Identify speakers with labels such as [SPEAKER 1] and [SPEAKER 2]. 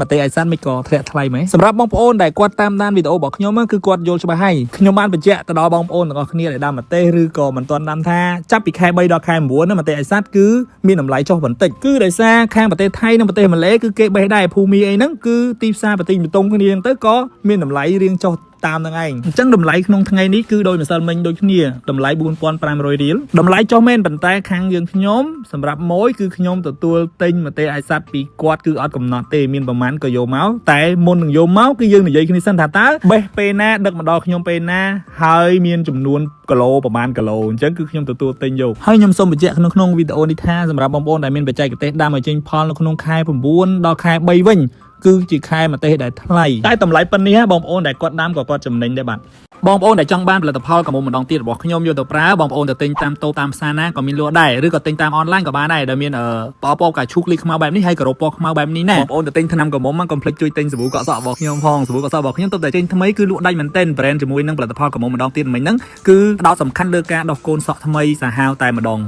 [SPEAKER 1] mà tê ai sát mấy có thẹn thay mấy sầm bong ôn đại quạt tam đan videoบอกខ្ញុំគឺគាត់យល់ច្បាស់ហើយខ្ញុំបានបញ្ជាក់ទៅដល់បងប្អូនទាំងអស់គ្នាដែលដាំម្ទេសឬក៏មិនទាន់ដាំថាចាប់ពីខែ3ដល់ខែ9ណាម្ទេសអេសាត់គឺមានតម្លៃចុះបន្តិចគឺដោយសារខាងប្រទេសថៃនិងប្រទេសម៉ាឡេគឺគេបេះដែរភូមិអីហ្នឹងគឺទីផ្សារប្រទេសបតុងគ្នាទៅក៏មានតម្លៃរៀងចុះតាមនឹងឯងអញ្ចឹងតម្លៃក្នុងថ្ងៃនេះគឺដោយម្សិលមិញដូចគ្នាតម្លៃ 4500 រៀលតម្លៃចុះមែនប៉ុន្តែខាងយើងខ្ញុំសម្រាប់ម៉ួយគឺខ្ញុំទទួលទិញម្ទេសអាយសាត់ពីគាត់គឺអត់កំណត់ទេមានប្រមាណក៏យកមកតែមុននឹងយកមកគឺយើងនិយាយគ្នាសិនថាតើបេះពេលណាដឹកមកដល់ខ្ញុំពេលណាហើយមានចំនួនគីឡូប្រមាណគីឡូអញ្ចឹងគឺខ្ញុំទទួលទិញយកហើយខ្ញុំសូមបញ្ជាក់ក្នុងវីដេអូនេះថាសម្រាប់បងប្អូនដែលមានបច្ចេកទេសដាំឲ្យចេញផលនៅក្នុងខែ9ដល់ខែ3វិញគឺជាខែម្ទេសដែលថ្លៃតែតម្លៃប៉ុណ្នេះបងប្អូនដែលគាត់ដាំក៏គាត់ចំណេញដែរបាទបងប្អូនដែលចង់បានផលិតផលកុំម្ដងទៀតរបស់ខ្ញុំយកទៅប្រើបងប្អូនទៅទិញតាមតូតាមផ្សារណាក៏មានលក់ដែរឬក៏ទិញតាមអនឡាញក៏បានដែរដែលមានពណ៌កាឈូកលីខ្មៅបែបនេះហើយក៏រ៉ូពណ៌ខ្មៅបែបនេះណាបងប្អូនទៅទិញថ្នាំកុំមកកុំភ្លេចជួយទិញសាប៊ូកក់សក់របស់ខ្ញុំផងសាប៊ូកក់សក់របស់ខ្ញុំទើបតែចេញថ្មីគឺលក់ដាច់មែនទែន brand ជាមួយនឹងផលិតផលកុំម្ដងទៀតមិញហ្នឹងគឺផ្ដោតសំខាន់លើការដោះកូនសក់ថ្មីសាហាវតែម្ដង